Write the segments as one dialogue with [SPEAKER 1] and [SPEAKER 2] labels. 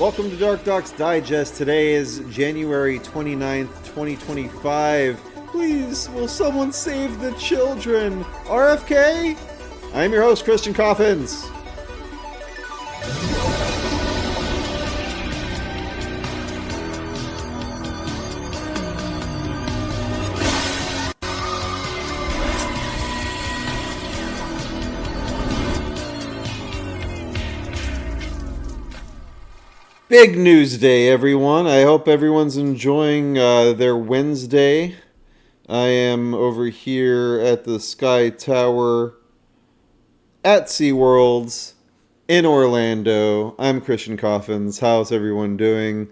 [SPEAKER 1] Welcome to DarkDox Digest. Today is January 29th, 2025. Please, will someone save the children? RFK? I'm your host, Christian Coffins. Big news day, everyone. I hope everyone's enjoying their Wednesday. I am over here at the Sky Tower at SeaWorld in Orlando. I'm Christian Coffins. How's everyone doing?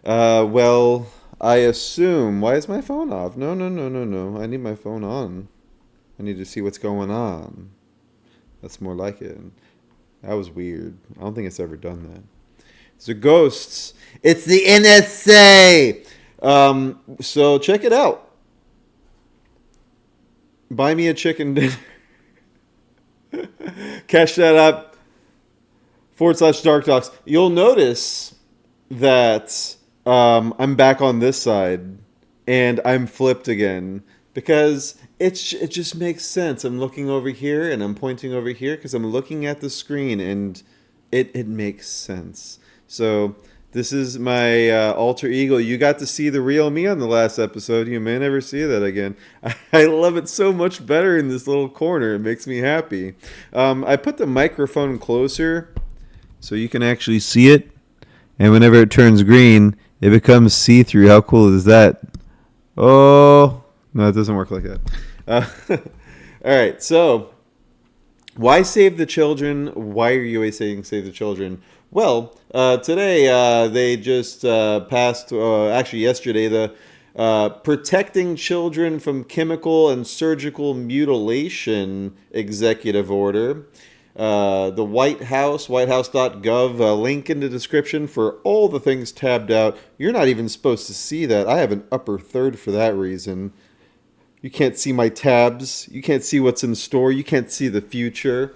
[SPEAKER 1] Well, I assume... Why is my phone off? No. I need my phone on. I need to see what's going on. That's more like it. That was weird. I don't think it's ever done that. It's the ghosts. It's the NSA. So check it out. Buy me a chicken dinner. Cash that up. /DarkDox. You'll notice that I'm back on this side and I'm flipped again because it just makes sense. I'm looking over here and I'm pointing over here because I'm looking at the screen and it makes sense. So this is my alter ego. You got to see the real me on the last episode. You may never see that again. I love it so much better in this little corner. It makes me happy. I put the microphone closer so you can actually see it. And whenever it turns green, it becomes see-through. How cool is that? Oh, no, it doesn't work like that. All right, so why save the children? Why are you always saying save the children? Well, today they just passed, actually yesterday, the Protecting Children from Chemical and Surgical Mutilation Executive Order. The White House, whitehouse.gov, link in the description for all the things tabbed out. You're not even supposed to see that. I have an upper third for that reason. You can't see my tabs. You can't see what's in store. You can't see the future.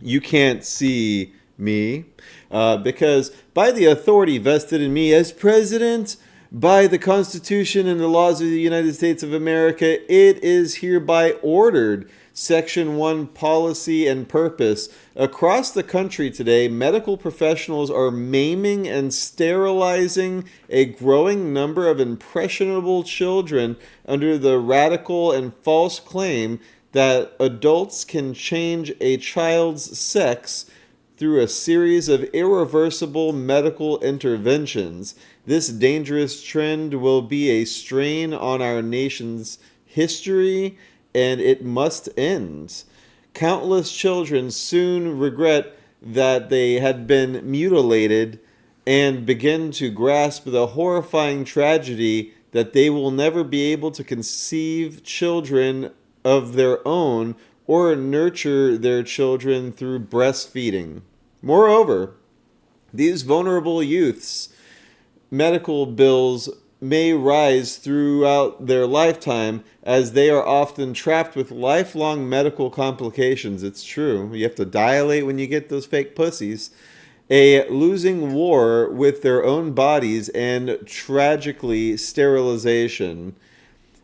[SPEAKER 1] You can't see me, because by the authority vested in me as president, by the Constitution and the laws of the United States of America, it is hereby ordered. Section 1, Policy and Purpose. Across the country today, medical professionals are maiming and sterilizing a growing number of impressionable children under the radical and false claim that adults can change a child's sex through a series of irreversible medical interventions. This dangerous trend will be a strain on our nation's history, and it must end. Countless children soon regret that they had been mutilated and begin to grasp the horrifying tragedy that they will never be able to conceive children of their own or nurture their children through breastfeeding. Moreover, these vulnerable youths' medical bills may rise throughout their lifetime as they are often trapped with lifelong medical complications. It's true. You have to dilate when you get those fake pussies. A losing war with their own bodies and tragically sterilization.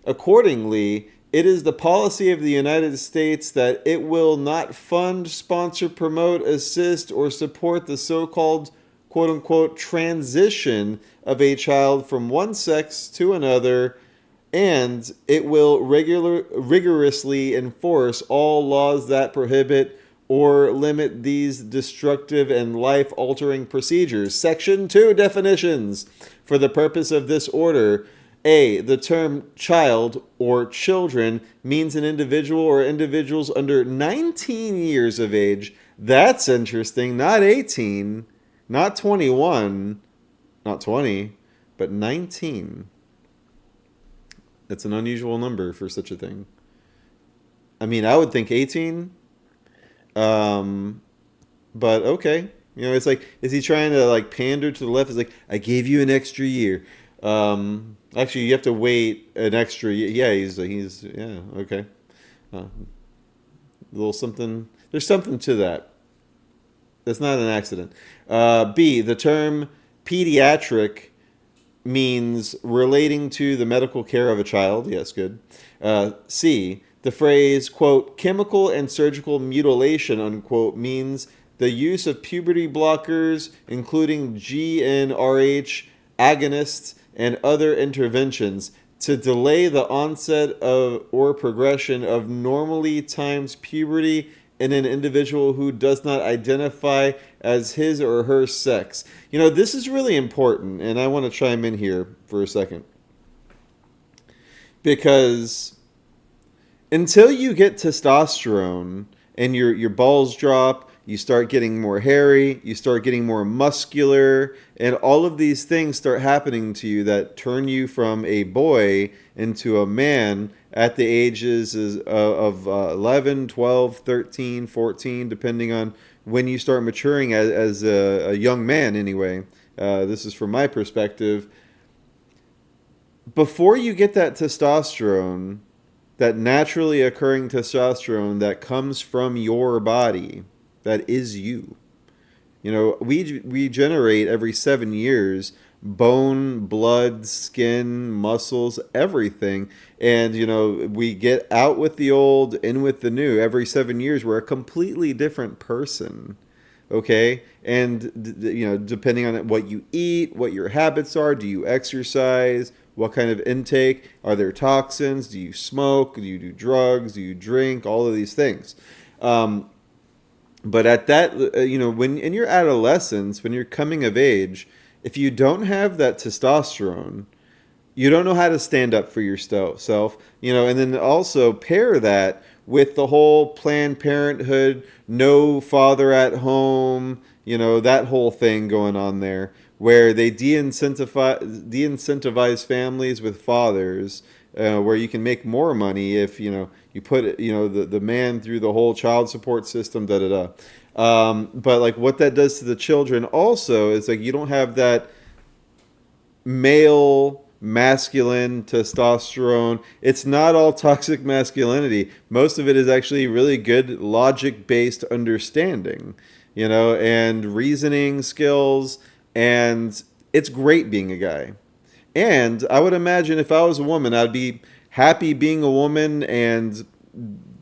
[SPEAKER 1] Accordingly, it is the policy of the United States that it will not fund, sponsor, promote, assist, or support the so-called, quote-unquote, transition of a child from one sex to another, and it will rigorously enforce all laws that prohibit or limit these destructive and life-altering procedures. Section 2 definitions. For the purpose of this order, A, the term child or children means an individual or individuals under 19 years of age. That's interesting. Not 18, not 21, not 20, but 19. That's an unusual number for such a thing. I mean, I would think 18, but okay. You know, it's like, is he trying to like pander to the left? It's like, I gave you an extra year. Actually, you have to wait an extra. Yeah, he's yeah, okay. A little something. There's something to that. That's not an accident. B, the term pediatric means relating to the medical care of a child. Yes, good. C, the phrase, quote, chemical and surgical mutilation, unquote, means the use of puberty blockers, including GnRH agonists and other interventions to delay the onset of or progression of normally timed puberty in an individual who does not identify as his or her sex. You know, this is really important, and I want to chime in here for a second. Because until you get testosterone and your balls drop, you start getting more hairy, you start getting more muscular, and all of these things start happening to you that turn you from a boy into a man at the ages of 11, 12, 13, 14, depending on when you start maturing as a young man anyway. This is from my perspective. Before you get that testosterone, that naturally occurring testosterone that comes from your body, that is you. You know, we regenerate every 7 years, bone, blood, skin, muscles, everything. And, you know, we get out with the old, in with the new. Every 7 years, we're a completely different person. Okay? And, you know, depending on what you eat, what your habits are, do you exercise? What kind of intake? Are there toxins? Do you smoke? Do you do drugs? Do you drink? All of these things. But at that, you know, when in your adolescence, when you're coming of age, if you don't have that testosterone, you don't know how to stand up for yourself, you know, and then also pair that with the whole Planned Parenthood, no father at home, you know, that whole thing going on there, where they de-incentivize families with fathers, where you can make more money if you know you put the man through the whole child support system, da da da. But like what that does to the children also is like you don't have that male masculine testosterone. It's not all toxic masculinity. Most of it is actually really good logic based understanding, you know, and reasoning skills. And it's great being a guy. And I would imagine if I was a woman, I'd be happy being a woman. And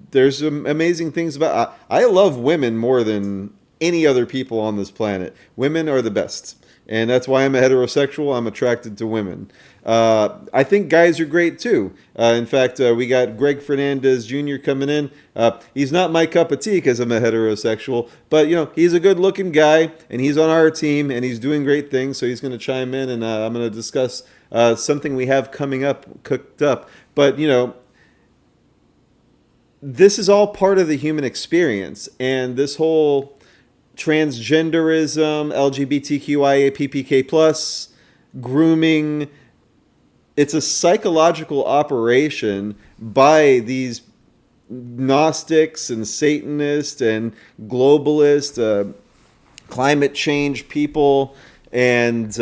[SPEAKER 1] there's some amazing things about. I love women more than any other people on this planet. Women are the best, and that's why I'm a heterosexual. I'm attracted to women. I think guys are great too. In fact, we got Greg Fernandez Jr. coming in. He's not my cup of tea because I'm a heterosexual, but you know he's a good-looking guy, and he's on our team, and he's doing great things. So he's going to chime in, and I'm going to discuss something we have coming up, cooked up. But you know, this is all part of the human experience, and this whole transgenderism, LGBTQIA, PPK plus, grooming. It's a psychological operation by these Gnostics and Satanists and globalists, climate change people, and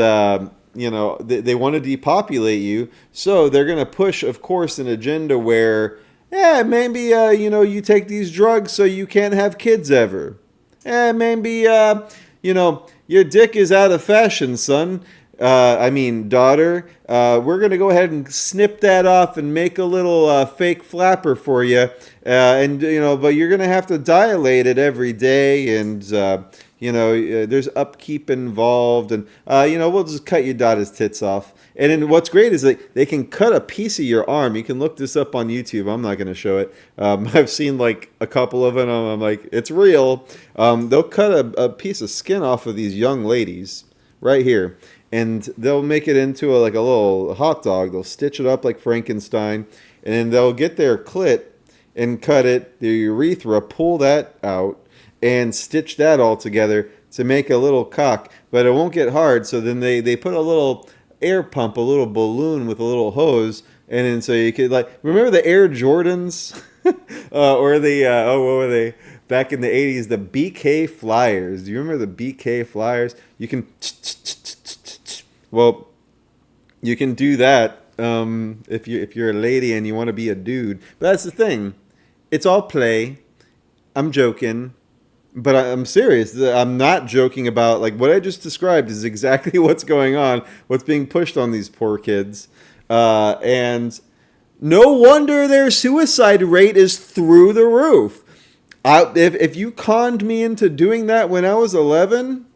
[SPEAKER 1] you know they want to depopulate you. So they're going to push, of course, an agenda where, yeah, maybe you know you take these drugs so you can't have kids ever. Maybe you know your dick is out of fashion, son. I mean, daughter, we're going to go ahead and snip that off and make a little fake flapper for you. And, you know, but you're going to have to dilate it every day. And, you know, there's upkeep involved. And, you know, we'll just cut your daughter's tits off. And then what's great is they can cut a piece of your arm. You can look this up on YouTube. I'm not going to show it. I've seen like a couple of them. I'm like, it's real. They'll cut a piece of skin off of these young ladies right here. And they'll make it into like a little hot dog. They'll stitch it up like Frankenstein. And then they'll get their clit and cut it, the urethra, pull that out, and stitch that all together to make a little cock. But it won't get hard. So then they put a little air pump, a little balloon with a little hose. And then so you could like, remember the Air Jordans? Or the, what were they? Back in the 80s, the BK Flyers. Do you remember the BK Flyers? You can... Well, you can do that if you're a lady and you want to be a dude. But that's the thing. It's all play. I'm joking. But I'm serious. I'm not joking about, like, what I just described is exactly what's going on, what's being pushed on these poor kids. And no wonder their suicide rate is through the roof. If you conned me into doing that when I was 11,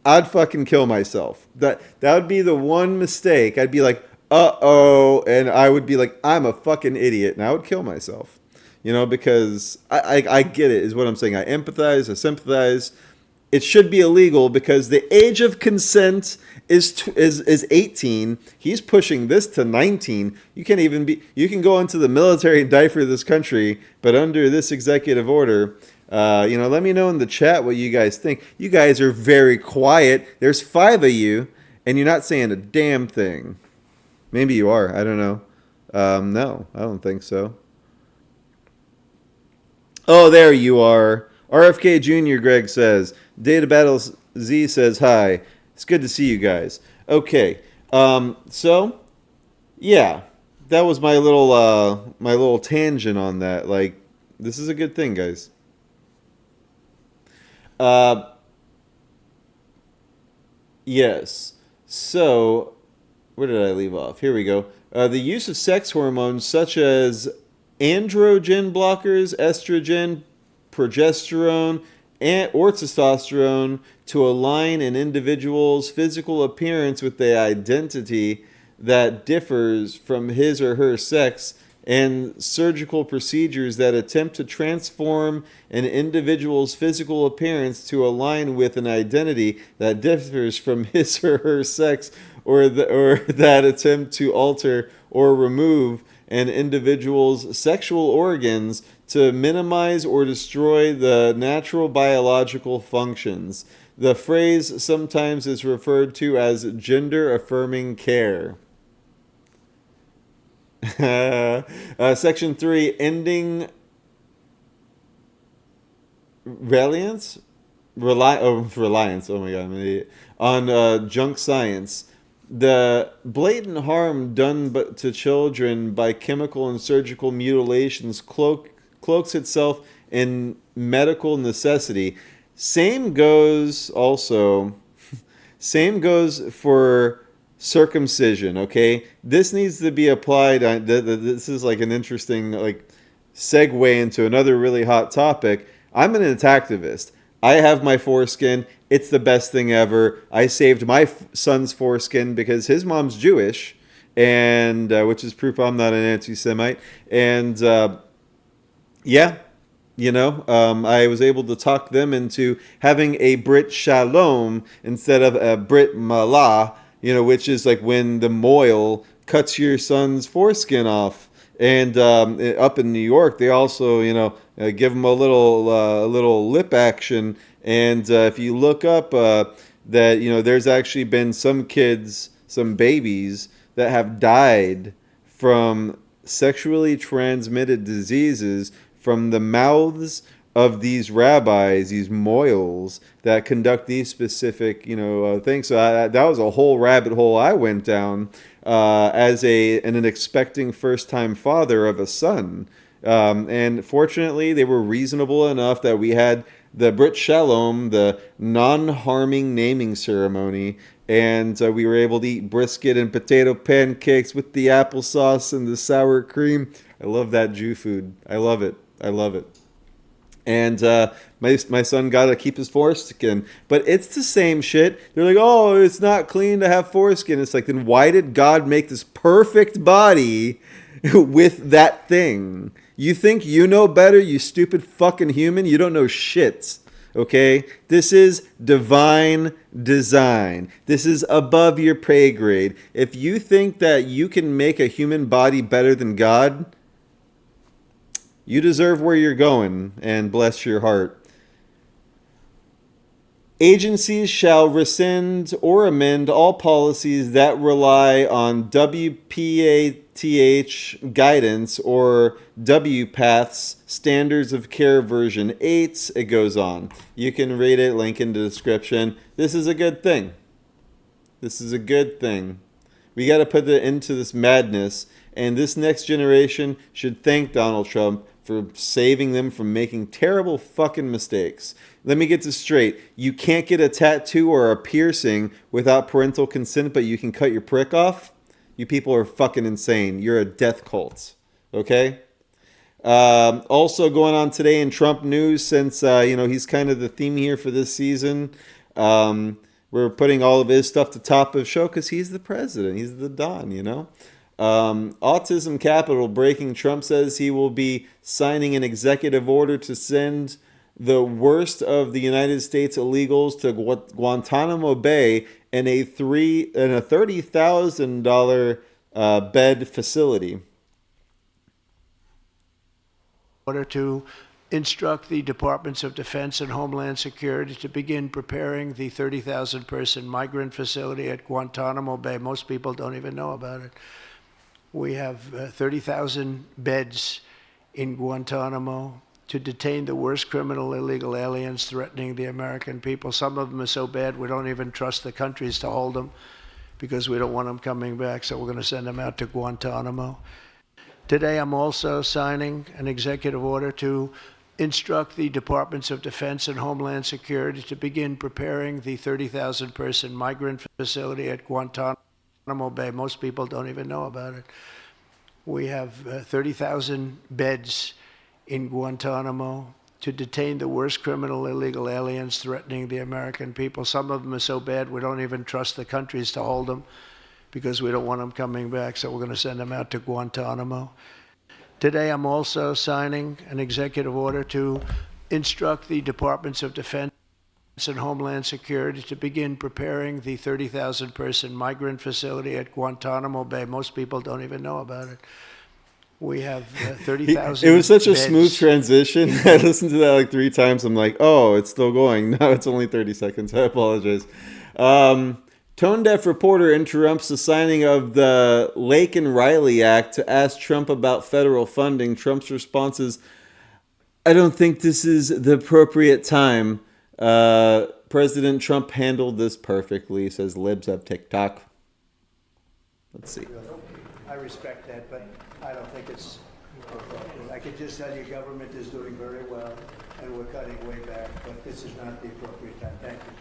[SPEAKER 1] I'd fucking kill myself. That would be the one mistake. I'd be like, uh-oh, and I would be like, I'm a fucking idiot, and I would kill myself. Because I get it, is what I'm saying. I empathize, I sympathize. It should be illegal because the age of consent is 18. He's pushing this to 19. You can't even be. You can go into the military and die for this country, but under this executive order, let me know in the chat what you guys think. You guys are very quiet. There's 5 of you, and you're not saying a damn thing. Maybe you are. I don't know. No, I don't think so. Oh, there you are. RFK Jr. Greg says. Data Battles Z says hi. It's good to see you guys. Okay. So yeah, that was my little tangent on that. Like, this is a good thing, guys. Uh, yes. So, where did I leave off? Here we go. The use of sex hormones such as androgen blockers, estrogen, progesterone, or testosterone to align an individual's physical appearance with the identity that differs from his or her sex, and surgical procedures that attempt to transform an individual's physical appearance to align with an identity that differs from his or her sex, or that attempt to alter or remove an individual's sexual organs to minimize or destroy the natural biological functions. The phrase sometimes is referred to as gender-affirming care. Section 3, ending reliance? Reliance, oh my god, I'm an idiot. On junk science. The blatant harm done to children by chemical and surgical mutilations cloaks itself in medical necessity. Same goes also. Same goes for circumcision. Okay, this needs to be applied. This is like an interesting segue into another really hot topic. I'm an activist. I have my foreskin. It's the best thing ever. I saved my son's foreskin because his mom's Jewish, and which is proof I'm not an anti-Semite. And yeah, I was able to talk them into having a Brit Shalom instead of a Brit Malah, which is like when the mohel cuts your son's foreskin off. And up in New York, they also, give them a little lip action. And if you look up that, there's actually been some kids, some babies that have died from sexually transmitted diseases from the mouths of these rabbis, these mohels that conduct these specific, things. So that was a whole rabbit hole I went down as an expecting first-time father of a son. And fortunately, they were reasonable enough that we had the Brit Shalom, the non-harming naming ceremony, and we were able to eat brisket and potato pancakes with the applesauce and the sour cream. I love that Jew food. I love it. I love it. And my son got to keep his foreskin. But it's the same shit. They're like, oh, it's not clean to have foreskin. It's like, then why did God make this perfect body with that thing? You think you know better, you stupid fucking human? You don't know shit. Okay? This is divine design. This is above your pay grade. If you think that you can make a human body better than God, you deserve where you're going, and bless your heart. Agencies shall rescind or amend all policies that rely on WPATH guidance or WPATH's Standards of Care version 8. It goes on. You can read it, link in the description. This is a good thing. This is a good thing. We got to put it into this madness, and this next generation should thank Donald Trump for saving them from making terrible fucking mistakes. Let me get this straight. You can't get a tattoo or a piercing without parental consent, but you can cut your prick off? You people are fucking insane. You're a death cult. Okay? Also going on today in Trump news, since he's kind of the theme here for this season. We're putting all of his stuff to top of the show because he's the president. He's the Don, Autism Capital breaking. Trump says he will be signing an executive order to send the worst of the United States illegals to Guantanamo Bay in a $30,000 bed facility.
[SPEAKER 2] Order to instruct the Departments of Defense and Homeland Security to begin preparing the 30,000-person migrant facility at Guantanamo Bay. Most people don't even know about it. We have 30,000 beds in Guantanamo to detain the worst criminal illegal aliens threatening the American people. Some of them are so bad we don't even trust the countries to hold them because we don't want them coming back, so we're going to send them out to Guantanamo. Today, I'm also signing an executive order to instruct the Departments of Defense and Homeland Security to begin preparing the 30,000-person migrant facility at Guantanamo Bay. Most people don't even know about it. We have 30,000 beds in Guantanamo to detain the worst criminal illegal aliens threatening the American people. Some of them are so bad we don't even trust the countries to hold them because we don't want them coming back, so we're going to send them out to Guantanamo. Today, I'm also signing an executive order to instruct the Departments of Defense and Homeland Security to begin preparing the 30,000-person migrant facility at Guantanamo Bay. Most people don't even know about it. We have 30,000
[SPEAKER 1] It was such a
[SPEAKER 2] beds.
[SPEAKER 1] smooth transition. I listened to that like 3 times. I'm like, oh, it's still going. No, it's only 30 seconds. I apologize. Tone-deaf reporter interrupts the signing of the Lake and Riley Act to ask Trump about federal funding. Trump's response is, I don't think this is the appropriate time. President Trump handled this perfectly, says Libs of TikTok. Let's see.
[SPEAKER 2] I respect that, but I don't think it's appropriate. I can just tell you government is doing very well, and we're cutting way back, but this is not the appropriate time. Thank you.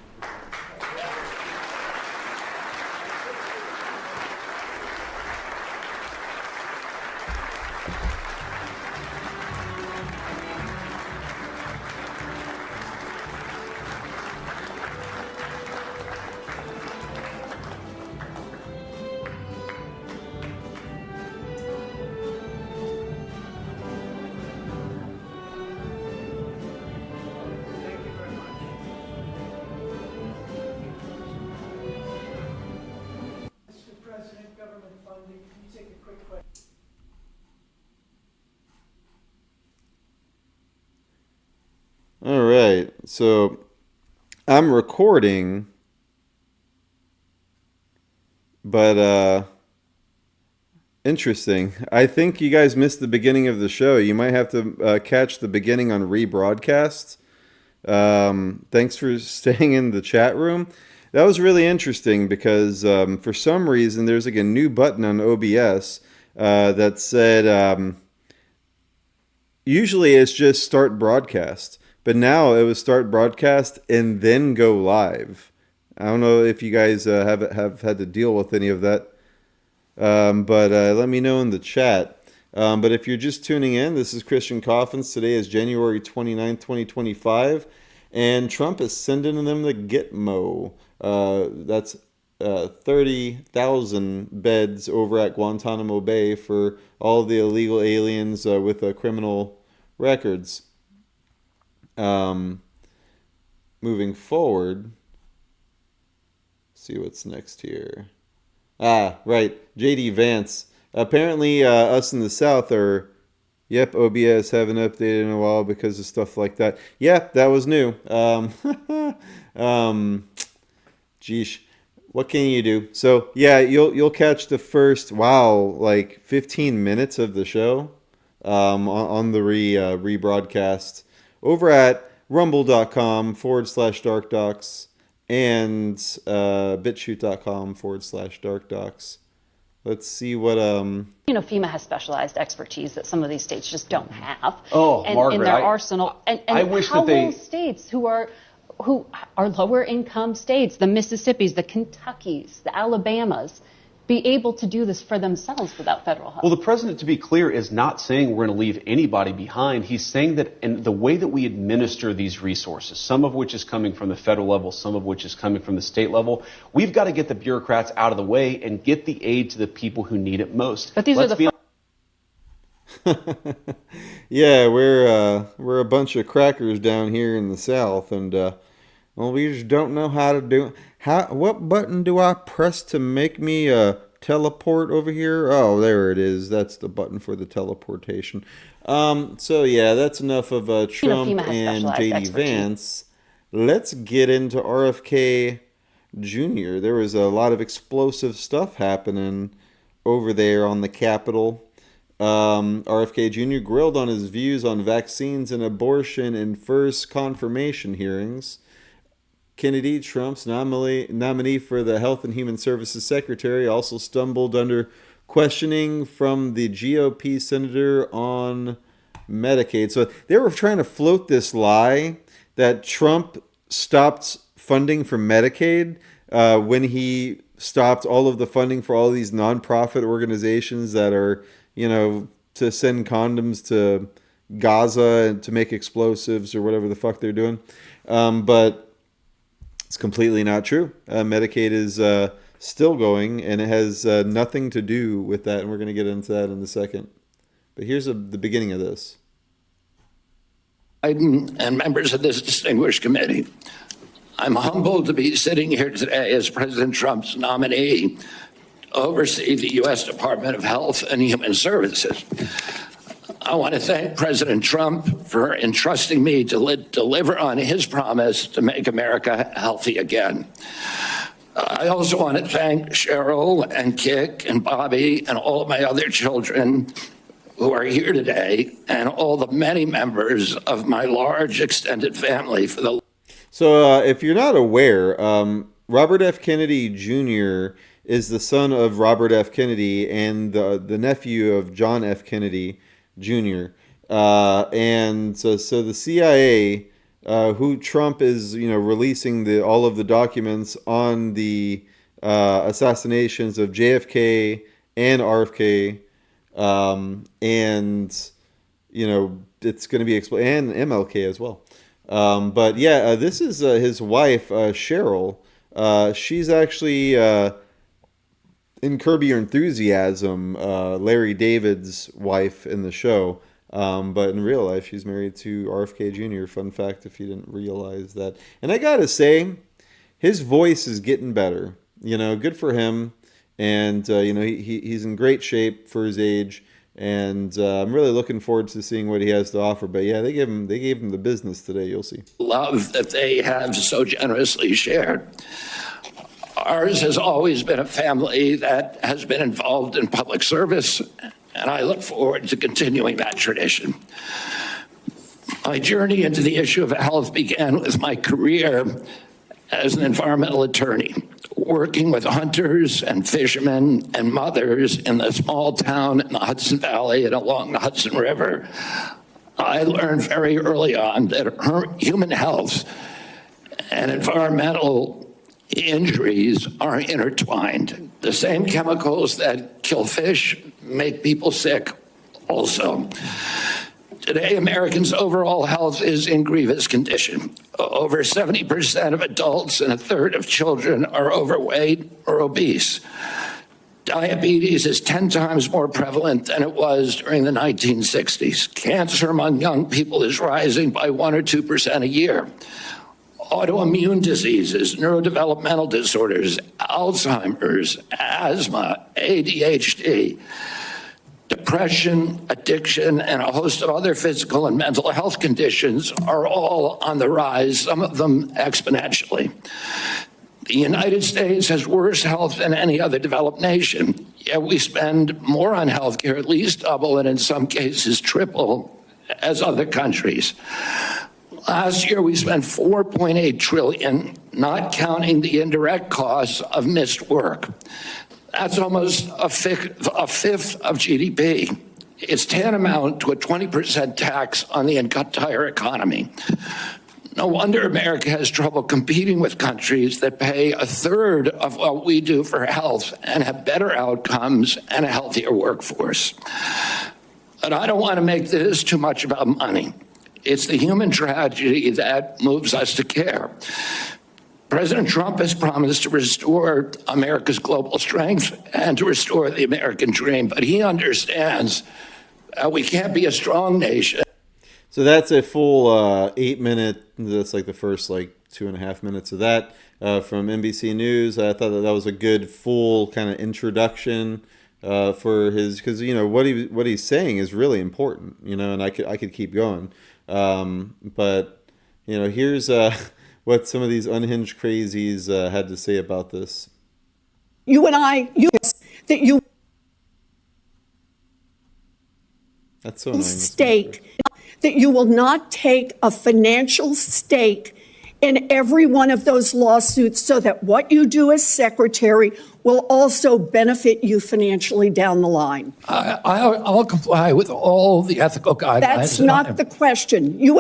[SPEAKER 1] All right, so I'm recording, but interesting. I think you guys missed the beginning of the show. You might have to catch the beginning on rebroadcast. Thanks for staying in the chat room. That was really interesting because for some reason there's like a new button on OBS that said usually it's just start broadcast. But now it was start broadcast and then go live. I don't know if you guys have had to deal with any of that. But let me know in the chat. But if you're just tuning in, this is Christian Coffins. Today is January 29th, 2025. And Trump is sending them the Gitmo. That's 30,000 beds over at Guantanamo Bay for all the illegal aliens with criminal records. Moving forward, see what's next here. Right, JD Vance. Apparently, us in the South are, OBS haven't updated in a while because of stuff like that. Yeah, that was new. Geesh, what can you do? So yeah, you'll catch the first 15 minutes of the show on the rebroadcast over at rumble.com/DarkDox and BitChute.com/DarkDox. Let's see what
[SPEAKER 3] FEMA has specialized expertise that some of these states just don't have.
[SPEAKER 4] Oh,
[SPEAKER 3] and
[SPEAKER 4] Margaret,
[SPEAKER 3] in their arsenal. And
[SPEAKER 4] I wish
[SPEAKER 3] how
[SPEAKER 4] that they...
[SPEAKER 3] will states who are lower income states, the Mississippis, the Kentuckys, the Alabamas, be able to do this for themselves without federal help?
[SPEAKER 4] Well, the president, to be clear, is not saying we're going to leave anybody behind. He's saying that in the way that we administer these resources, some of which is coming from the federal level, some of which is coming from the state level, we've got to get the bureaucrats out of the way and get the aid to the people who need it most.
[SPEAKER 3] But these are the
[SPEAKER 1] yeah, we're a bunch of crackers down here in the South, and well, we just don't know how to do it. What button do I press to make me teleport over here? Oh, there it is. That's the button for the teleportation. So yeah, that's enough of Trump and JD Vance. Let's get into RFK Jr. There was a lot of explosive stuff happening over there on the Capitol. RFK Jr. grilled on his views on vaccines and abortion in first confirmation hearings. Kennedy, Trump's nominee for the Health and Human Services Secretary, also stumbled under questioning from the GOP senator on Medicaid. So they were trying to float this lie that Trump stopped funding for Medicaid when he stopped all of the funding for all these nonprofit organizations that are, to send condoms to Gaza and to make explosives or whatever the fuck they're doing. But it's completely not true. Medicaid is still going, and it has nothing to do with that, and we're going to get into that in a second. But here's the beginning of this.
[SPEAKER 5] Biden and members of this distinguished committee, I'm humbled to be sitting here today as President Trump's nominee to oversee the U.S. Department of Health and Human Services. I want to thank President Trump for entrusting me to deliver on his promise to make America healthy again. I also want to thank Cheryl and Kik and Bobby and all of my other children who are here today and all the many members of my large extended family for the...
[SPEAKER 1] So if you're not aware, Robert F. Kennedy Jr. is the son of Robert F. Kennedy and the nephew of John F. Kennedy Jr. And so the CIA, who Trump is, releasing all of the documents on the assassinations of JFK and RFK, and it's going to be and MLK as well. But yeah, this is his wife, Cheryl. She's actually in Curb Your Enthusiasm, Larry David's wife in the show. But in real life, she's married to RFK Jr. Fun fact, if you didn't realize that. And I gotta say, his voice is getting better. Good for him. And he's in great shape for his age. And I'm really looking forward to seeing what he has to offer. But yeah, they gave him the business today. You'll see.
[SPEAKER 5] Love that they have so generously shared. Ours has always been a family that has been involved in public service, and I look forward to continuing that tradition. My journey into the issue of health began with my career as an environmental attorney, working with hunters and fishermen and mothers in the small town in the Hudson Valley and along the Hudson River. I learned very early on that human health and environmental injuries are intertwined. The same chemicals that kill fish make people sick also. Today, Americans' overall health is in grievous condition. Over 70% of adults and a third of children are overweight or obese. Diabetes is 10 times more prevalent than it was during the 1960s. Cancer among young people is rising by 1 or 2% a year. Autoimmune diseases, neurodevelopmental disorders, Alzheimer's, asthma, ADHD, depression, addiction, and a host of other physical and mental health conditions are all on the rise, some of them exponentially. The United States has worse health than any other developed nation, yet we spend more on health care, at least double, and in some cases triple, as other countries. Last year, we spent $4.8 trillion, not counting the indirect costs of missed work. That's almost a fifth of GDP. It's tantamount to a 20% tax on the entire economy. No wonder America has trouble competing with countries that pay a third of what we do for health and have better outcomes and a healthier workforce. But I don't want to make this too much about money. It's the human tragedy that moves us to care. President Trump has promised to restore America's global strength and to restore the American dream, but he understands we can't be a strong nation.
[SPEAKER 1] So that's a full 8 minute. That's like the first 2.5 minutes of that from NBC News. I thought that was a good full kind of introduction for his, because what he's saying is really important. And I could keep going, but here's what some of these unhinged crazies had to say about this. That's so annoying.
[SPEAKER 6] Stake that you will not take a financial stake in every one of those lawsuits, so that what you do as secretary will also benefit you financially down the line.
[SPEAKER 5] I'll comply with all the ethical guidelines.
[SPEAKER 6] That's not the question. You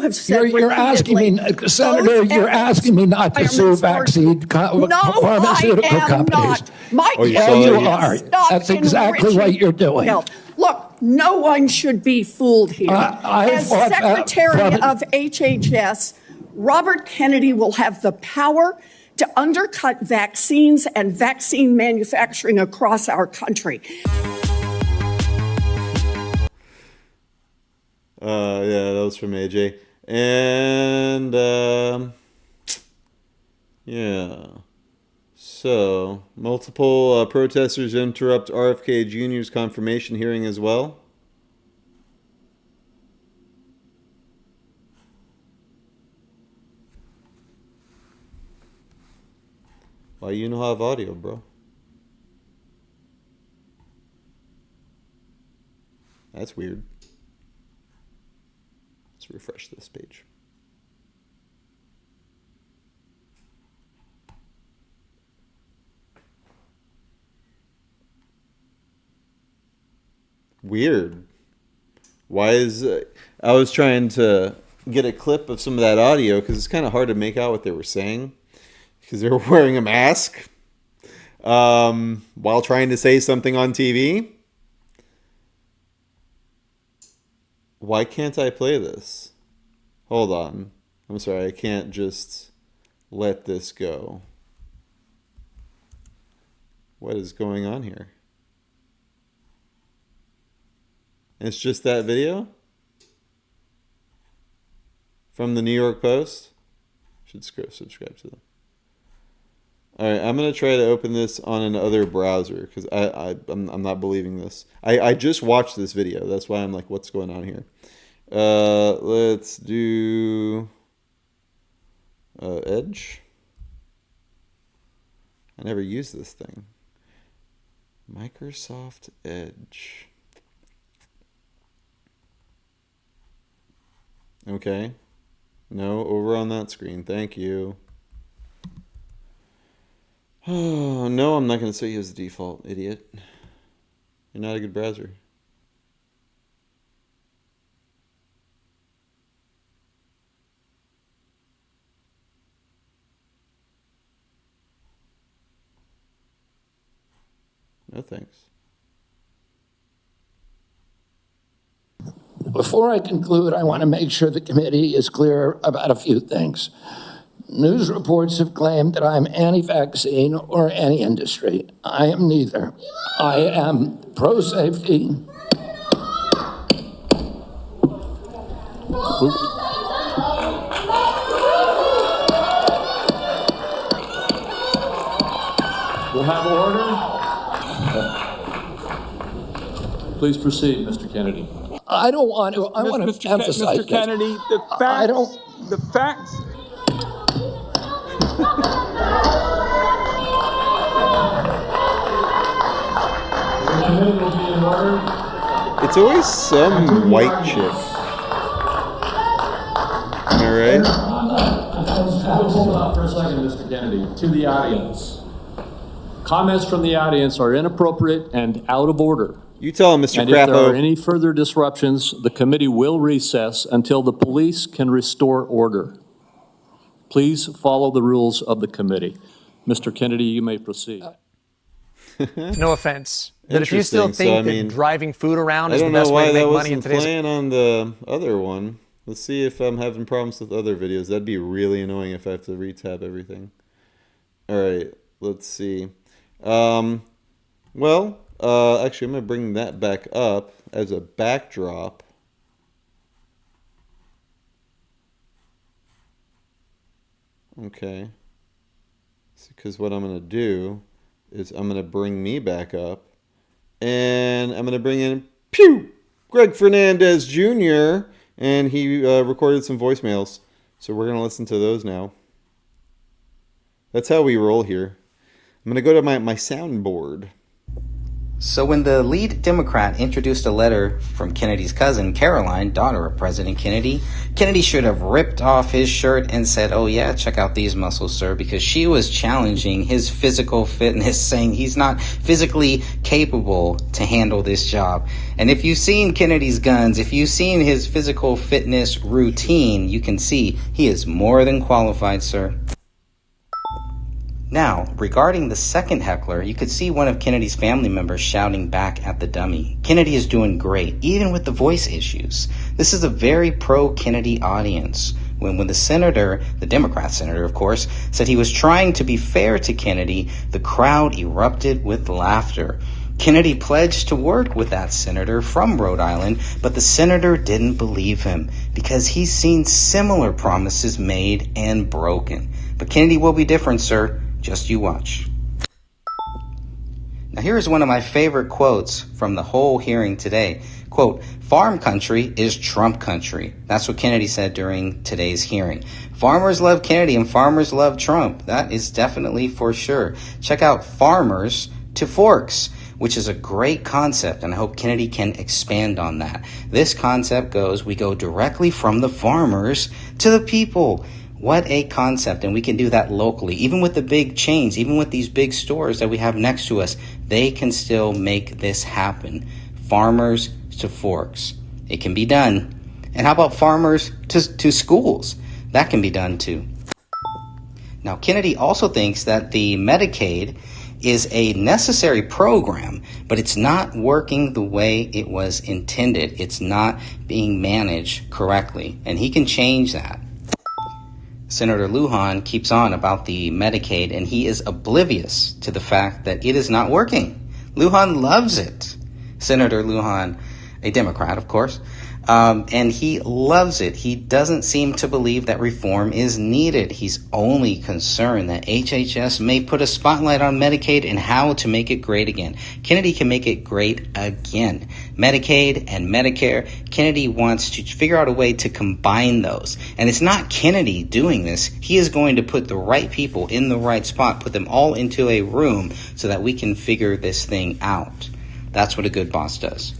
[SPEAKER 6] have said
[SPEAKER 5] you're asking me, Senator, you're asking me not to sue pharmaceutical companies. You are. That's exactly what you're doing.
[SPEAKER 6] Look, no one should be fooled here. As Secretary of HHS, Robert Kennedy will have the power to undercut vaccines and vaccine manufacturing across our country.
[SPEAKER 1] Yeah, that was from AJ. And, yeah. So, multiple protesters interrupt RFK Jr.'s confirmation hearing as well. Why you don't have audio, bro? That's weird. Let's refresh this page. Weird. Why is I was trying to get a clip of some of that audio because it's kind of hard to make out what they were saying because they were wearing a mask while trying to say something on TV. Why can't I play this? Hold on. I'm sorry, I can't just let this go. What is going on here? It's just that video from the New York Post. Should subscribe to them. All right, I'm gonna try to open this on another browser because I'm not believing this. I just watched this video. That's why I'm like, what's going on here? Let's do Edge. I never used this thing. Microsoft Edge. Okay. No, over on that screen. Thank you. Oh, no, I'm not going to say use the default, idiot. You're not a good browser. No thanks.
[SPEAKER 5] Before I conclude, I want to make sure the committee is clear about a few things. News reports have claimed that I'm anti-vaccine or anti-industry. I am neither. I am pro-safety.
[SPEAKER 7] We'll have order. Please proceed, Mr. Kennedy.
[SPEAKER 5] I don't want to. I want to emphasize
[SPEAKER 8] Mr. Kennedy, the facts. The facts.
[SPEAKER 1] It's always some white chick. Am I right?
[SPEAKER 7] Hold on for a second, Mr. Kennedy. To the audience. Comments from the audience are inappropriate and out of order.
[SPEAKER 1] You tell him, Mr.
[SPEAKER 7] And if there are
[SPEAKER 1] Crapo.
[SPEAKER 7] any further disruptions, the committee will recess until the police can restore order. Please follow the rules of the committee. Mr. Kennedy, you may proceed.
[SPEAKER 9] No offense. But if you still think
[SPEAKER 1] So, I mean,
[SPEAKER 9] that driving food around is the
[SPEAKER 1] I don't know
[SPEAKER 9] best way
[SPEAKER 1] why
[SPEAKER 9] to
[SPEAKER 1] that
[SPEAKER 9] make money in
[SPEAKER 1] wasn't
[SPEAKER 9] today's...
[SPEAKER 1] playing on the other one. Let's see if I'm having problems with other videos. That'd be really annoying if I have to retab everything. All right, let's see. Actually, I'm going to bring that back up as a backdrop. Okay. Because what I'm going to do is I'm going to bring me back up. And I'm going to bring in Greg Fernandez Jr. And he recorded some voicemails. So we're going to listen to those now. That's how we roll here. I'm going to go to my soundboard.
[SPEAKER 10] So when the lead Democrat introduced a letter from Kennedy's cousin, Caroline, daughter of President Kennedy, Kennedy should have ripped off his shirt and said, "Oh yeah, check out these muscles, sir," because she was challenging his physical fitness, saying he's not physically capable to handle this job. And if you've seen Kennedy's guns, if you've seen his physical fitness routine, you can see he is more than qualified, sir. Now, regarding the second heckler, you could see one of Kennedy's family members shouting back at the dummy. Kennedy is doing great, even with the voice issues. This is a very pro-Kennedy audience. When the senator, the Democrat senator, of course, said he was trying to be fair to Kennedy, the crowd erupted with laughter. Kennedy pledged to work with that senator from Rhode Island, but the senator didn't believe him because he's seen similar promises made and broken. But Kennedy will be different, sir. Just you watch. Now here's one of my favorite quotes from the whole hearing today. Quote, "Farm country is Trump country." That's what Kennedy said during today's hearing. Farmers love Kennedy and farmers love Trump. That is definitely for sure. Check out Farmers to Forks, which is a great concept, and I hope Kennedy can expand on that. This concept goes, we go directly from the farmers to the people. What a concept, and we can do that locally. Even with the big chains, even with these big stores that we have next to us, they can still make this happen. Farmers to forks. It can be done. And how about farmers to schools? That can be done too. Now, Kennedy also thinks that the Medicaid is a necessary program, but it's not working the way it was intended. It's not being managed correctly, and he can change that. Senator Lujan keeps on about the Medicaid, and he is oblivious to the fact that it is not working. Lujan loves it. Senator Lujan, a Democrat, of course, and he loves it. He doesn't seem to believe that reform is needed. He's only concerned that HHS may put a spotlight on Medicaid and how to make it great again. Kennedy can make it great again. Medicaid and Medicare, Kennedy wants to figure out a way to combine those. And it's not Kennedy doing this. He is going to put the right people in the right spot, put them all into a room so that we can figure this thing out. That's what a good boss does.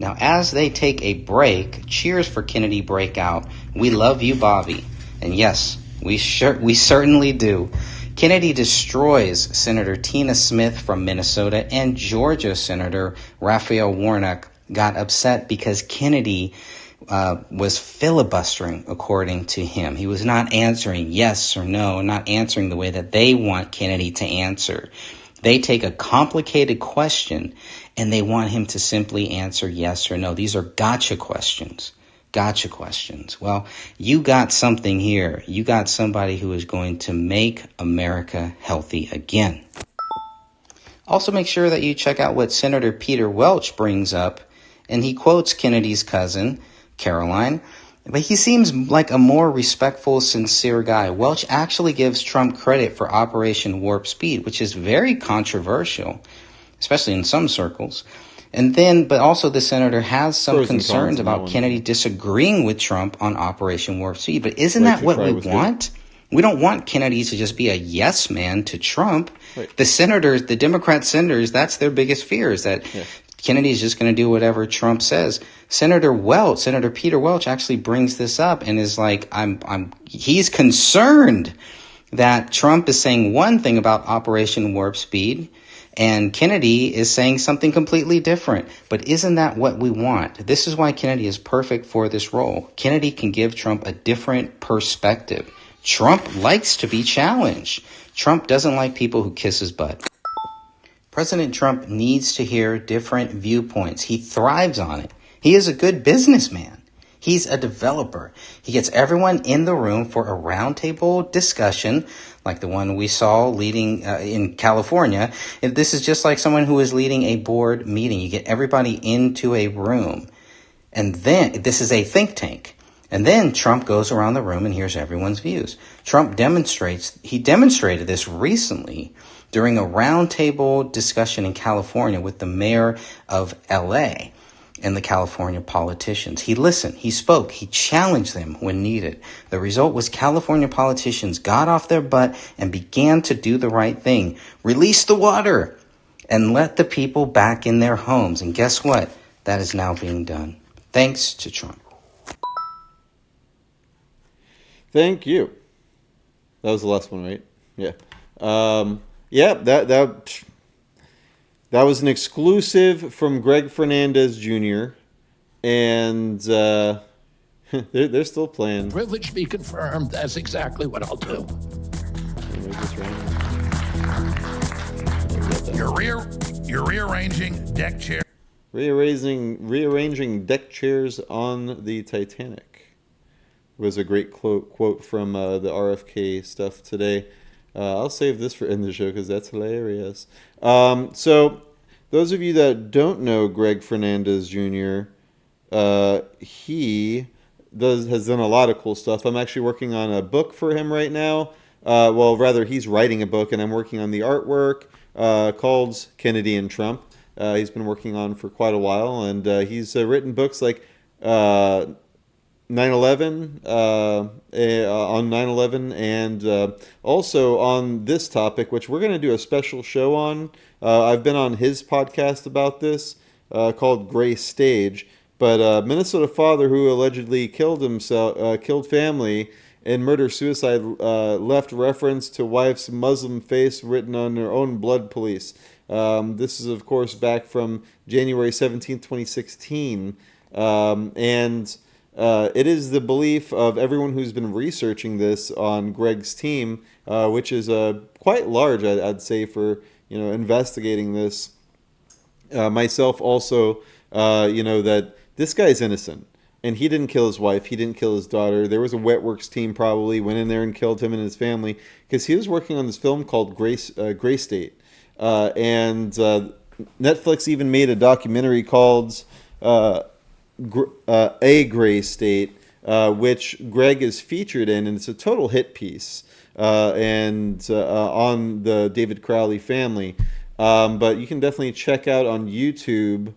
[SPEAKER 10] Now, as they take a break, cheers for Kennedy breakout. We love you, Bobby. And yes, we certainly do. Kennedy destroys Senator Tina Smith from Minnesota, and Georgia Senator Raphael Warnock got upset because Kennedy was filibustering, according to him. He was not answering yes or no, not answering the way that they want Kennedy to answer. They take a complicated question and they want him to simply answer yes or no. These are gotcha questions. Gotcha questions. Well, you got something here. You got somebody who is going to make America healthy again. Also, make sure that you check out what Senator Peter Welch brings up, and he quotes Kennedy's cousin, Caroline, but he seems like a more respectful, sincere guy. Welch actually gives Trump credit for Operation Warp Speed, which is very controversial, especially in some circles. But also the senator has some concerns about Kennedy disagreeing with Trump on Operation Warp Speed. But isn't that what we want? We don't want Kennedy to just be a yes man to Trump. Right. The senators, the Democrat senators, that's their biggest fear, is that Kennedy is just going to do whatever Trump says. Senator Peter Welch actually brings this up and is like, he's concerned that Trump is saying one thing about Operation Warp Speed, and Kennedy is saying something completely different. But isn't that what we want? This is why Kennedy is perfect for this role. Kennedy can give Trump a different perspective. Trump likes to be challenged. Trump doesn't like people who kiss his butt. President Trump needs to hear different viewpoints. He thrives on it. He is a good businessman. He's a developer. He gets everyone in the room for a roundtable discussion, like the one we saw leading in California. And this is just like someone who is leading a board meeting. You get everybody into a room. And then this is a think tank. And then Trump goes around the room and hears everyone's views. Trump demonstrated this recently during a roundtable discussion in California with the mayor of LA and the California politicians. He listened, he spoke, he challenged them when needed. The result was California politicians got off their butt and began to do the right thing. Release the water and let the people back in their homes. And guess what? That is now being done. Thanks to Trump.
[SPEAKER 1] Thank you. That was the last one, right? Yeah. Yeah, that was an exclusive from Greg Fernandez Jr. And they're still playing.
[SPEAKER 5] Privilege be confirmed. That's exactly what I'll do.
[SPEAKER 11] You're rearranging deck chairs.
[SPEAKER 1] Rearranging deck chairs on the Titanic was a great quote from the RFK stuff today. I'll save this for end of the show because that's hilarious. So those of you that don't know Greg Fernandez Jr., he has done a lot of cool stuff. I'm actually working on a book for him right now. Well, rather, he's writing a book, and I'm working on the artwork called Kennedy and Trump. He's been working on for quite a while, and he's written books like 9/11, on 9/11, and also on this topic, which we're going to do a special show on. I've been on his podcast about this, called Gray Stage. But Minnesota father who allegedly killed family and murder-suicide left reference to wife's Muslim face written on her own blood police. This is, of course, back from January 17, 2016. And it is the belief of everyone who's been researching this on Greg's team, which is quite large, I'd say, for investigating this. Myself also, that this guy's innocent, and he didn't kill his wife, he didn't kill his daughter. There was a wet works team probably went in there and killed him and his family because he was working on this film called Gray State, and Netflix even made a documentary called A Gray State, which Greg is featured in, and it's a total hit piece, and on the David Crowley family. But you can definitely check out on YouTube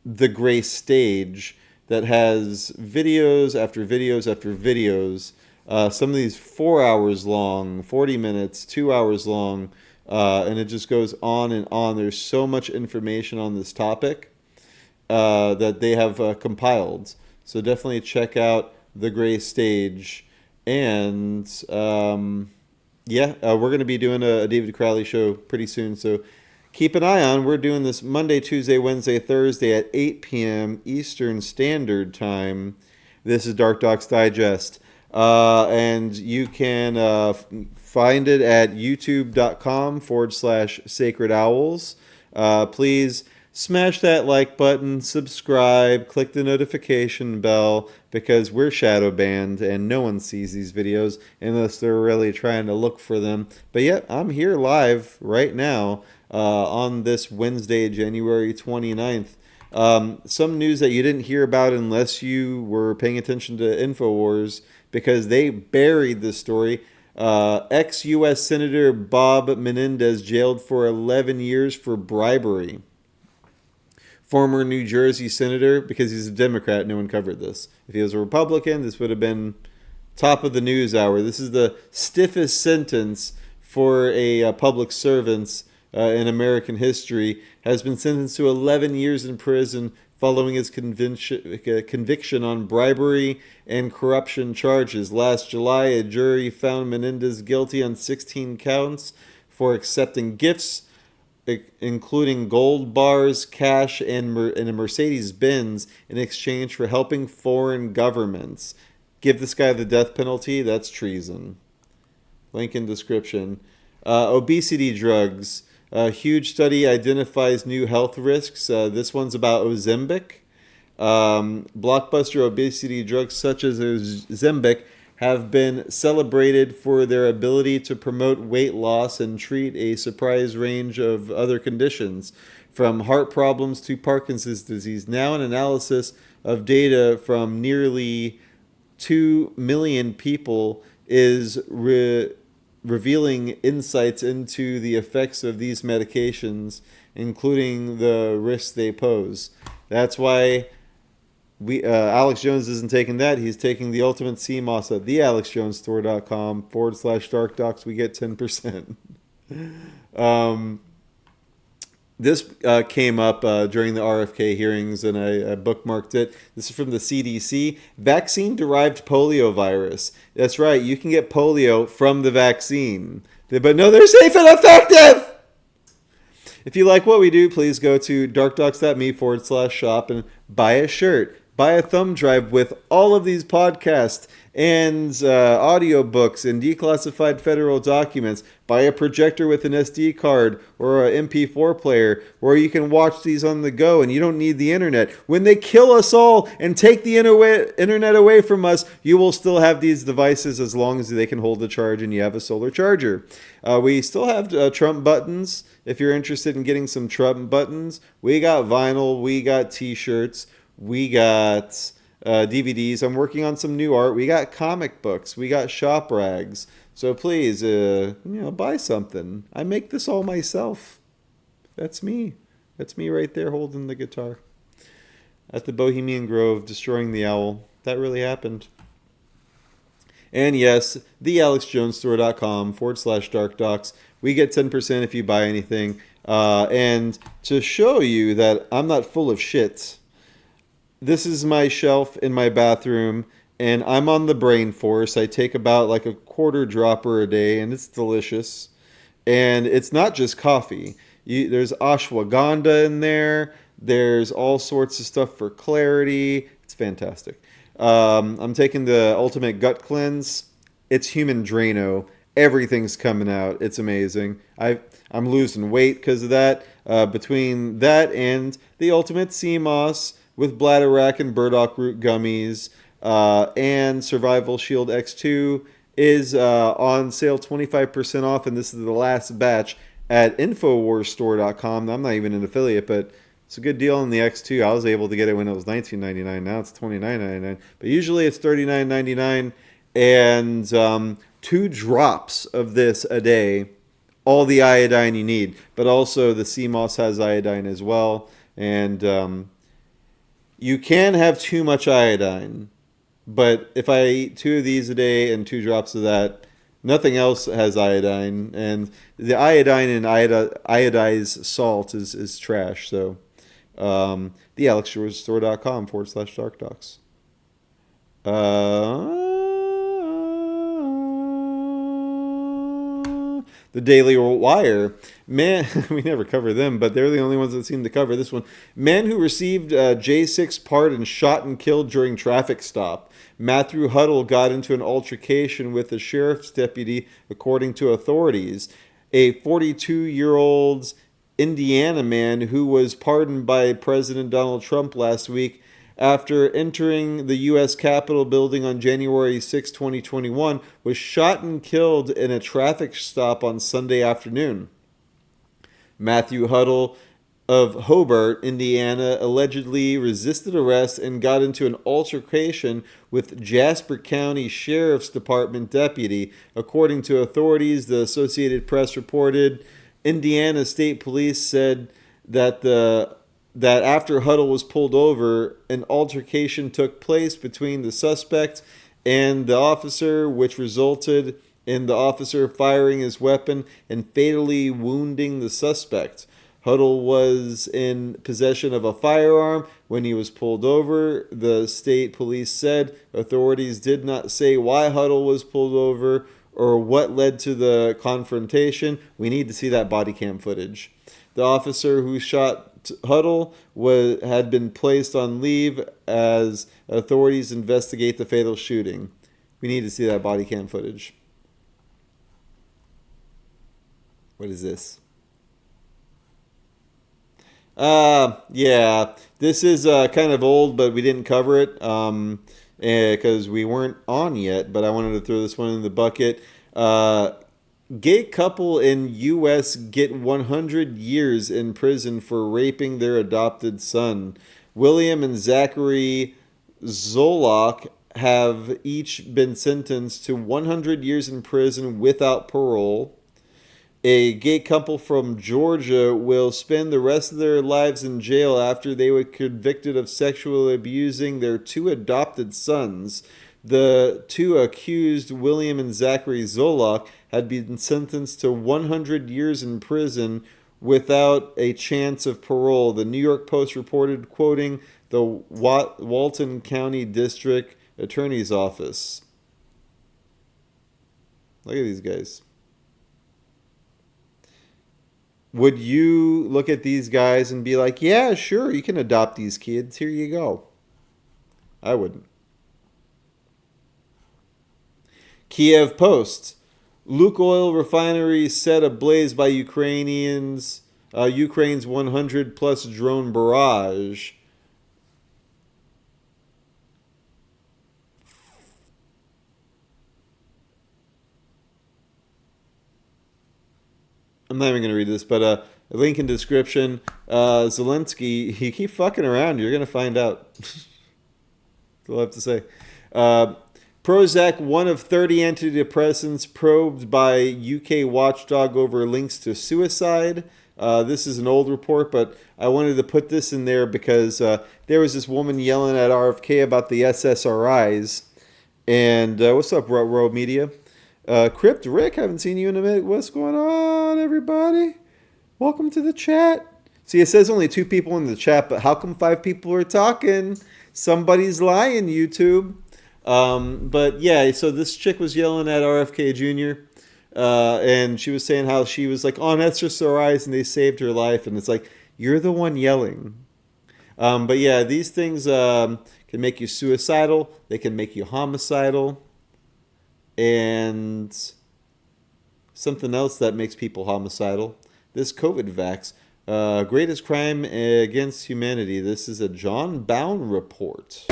[SPEAKER 1] the Gray Stage that has videos after videos after videos. Some of these 4 hours long, 40 minutes, 2 hours long, and it just goes on and on. There's so much information on this topic that they have compiled. So definitely check out the Gray Stage. And we're going to be doing a David Crowley show pretty soon. So keep an eye on. We're doing this Monday, Tuesday, Wednesday, Thursday at 8 p.m. Eastern Standard Time. This is DarkDox Digest. And you can find it at youtube.com/Sacred Owls. Please smash that like button, subscribe, click the notification bell, because we're shadow banned and no one sees these videos unless they're really trying to look for them. But yeah, I'm here live right now on this Wednesday, January 29th. Some news that you didn't hear about unless you were paying attention to Infowars, because they buried this story. Ex-U.S. Senator Bob Menendez jailed for 11 years for bribery. Former New Jersey senator, because he's a Democrat, no one covered this. If he was a Republican, this would have been top of the news hour. This is the stiffest sentence for a public servant in American history. Has been sentenced to 11 years in prison following his conviction on bribery and corruption charges. Last July, a jury found Menendez guilty on 16 counts for accepting gifts, including gold bars, cash, and a Mercedes-Benz in exchange for helping foreign governments. Give this guy the death penalty? That's treason. Link in description. Obesity drugs. A huge study identifies new health risks. This one's about Ozempic. Blockbuster obesity drugs such as Ozempic have been celebrated for their ability to promote weight loss and treat a surprise range of other conditions, from heart problems to Parkinson's disease. Now an analysis of data from nearly 2 million people is revealing insights into the effects of these medications, including the risks they pose. That's why Alex Jones isn't taking that. He's taking the ultimate CMOS at thealexjonesstore.com/darkdox. We get 10%. This came up during the RFK hearings, and I bookmarked it. This is from the CDC. Vaccine-derived poliovirus. That's right. You can get polio from the vaccine. But no, they're safe and effective! If you like what we do, please go to darkdox.me/shop and buy a shirt. Buy a thumb drive with all of these podcasts and audiobooks and declassified federal documents. Buy a projector with an SD card or an MP4 player where you can watch these on the go and you don't need the internet. When they kill us all and take the internet away from us, you will still have these devices as long as they can hold the charge and you have a solar charger. We still have Trump buttons. If you're interested in getting some Trump buttons, we got vinyl, we got t-shirts, we got DVDs. I'm working on some new art. We got comic books. We got shop rags. So please, buy something. I make this all myself. That's me. That's me right there holding the guitar at the Bohemian Grove, destroying the owl. That really happened. And yes, thealexjonesstore.com/darkdox. We get 10% if you buy anything. And to show you that I'm not full of shit, this is my shelf in my bathroom, and I'm on the Brain Force. I take about like a quarter dropper a day, and it's delicious. And it's not just coffee. There's ashwagandha in there. There's all sorts of stuff for clarity. It's fantastic. I'm taking the Ultimate Gut Cleanse. It's human Drano. Everything's coming out. It's amazing. I'm losing weight because of that. Between that and the Ultimate CMOS with bladder rack and burdock root gummies, and Survival Shield X2 is on sale 25% off, and this is the last batch at InfoWarsStore.com. I'm not even an affiliate, but it's a good deal on the X2. I was able to get it when it was $19.99. Now it's $29.99, but usually it's $39.99, and 2 drops of this a day, all the iodine you need. But also the CMOS has iodine as well, and you can have too much iodine, but if I eat 2 of these a day and 2 drops of that, nothing else has iodine, and the iodine in iodized salt is trash. So, thealexjonesstore.com/darkdox. The Daily Wire. Man, we never cover them, but they're the only ones that seem to cover this one. Man who received J6 pardon shot and killed during traffic stop. Matthew Huddle got into an altercation with a sheriff's deputy, according to authorities. A 42-year-old Indiana man who was pardoned by President Donald Trump last week after entering the U.S. Capitol building on January 6, 2021, was shot and killed in a traffic stop on Sunday afternoon. Matthew Huddle of Hobart, Indiana, allegedly resisted arrest and got into an altercation with Jasper County Sheriff's Department deputy. According to authorities, the Associated Press reported, Indiana State Police said that after Huddle was pulled over, an altercation took place between the suspect and the officer, which resulted in the officer firing his weapon and fatally wounding the suspect. Huddle was in possession of a firearm when he was pulled over. The state police said authorities did not say why Huddle was pulled over or what led to the confrontation. We need to see that body cam footage. The officer who shot Huddle had been placed on leave as authorities investigate the fatal shooting. We need to see that body cam footage. What is this? Yeah, this is kind of old, but we didn't cover it because we weren't on yet, but I wanted to throw this one in the bucket. Gay couple in U.S. get 100 years in prison for raping their adopted son. William and Zachary Zolak have each been sentenced to 100 years in prison without parole. A gay couple from Georgia will spend the rest of their lives in jail after they were convicted of sexually abusing their two adopted sons. The two accused, William and Zachary Zolak, had been sentenced to 100 years in prison without a chance of parole. The New York Post reported, quoting the Walton County District Attorney's Office. Look at these guys. Would you look at these guys and be like, yeah, sure, you can adopt these kids. Here you go. I wouldn't. Kiev Post. Lukoil refinery set ablaze by Ukraine's 100-plus drone barrage. I'm not even going to read this, but a link in description. Zelensky, you keep fucking around. You're going to find out. That's all I have to say. Prozac, one of 30 antidepressants probed by UK watchdog over links to suicide. This is an old report, but I wanted to put this in there because there was this woman yelling at RFK about the SSRIs. And what's up, Row Media? Crypt Rick, haven't seen you in a minute. What's going on, everybody? Welcome to the chat. See, it says only 2 people in the chat, but how come 5 people are talking? Somebody's lying, YouTube. But yeah, so this chick was yelling at RFK Jr. And she was saying how she was like on SSRIs and they saved her life. And it's like, you're the one yelling. But yeah, these things can make you suicidal. They can make you homicidal. And something else that makes people homicidal. This COVID vax. Greatest crime against humanity. This is a John Bound report.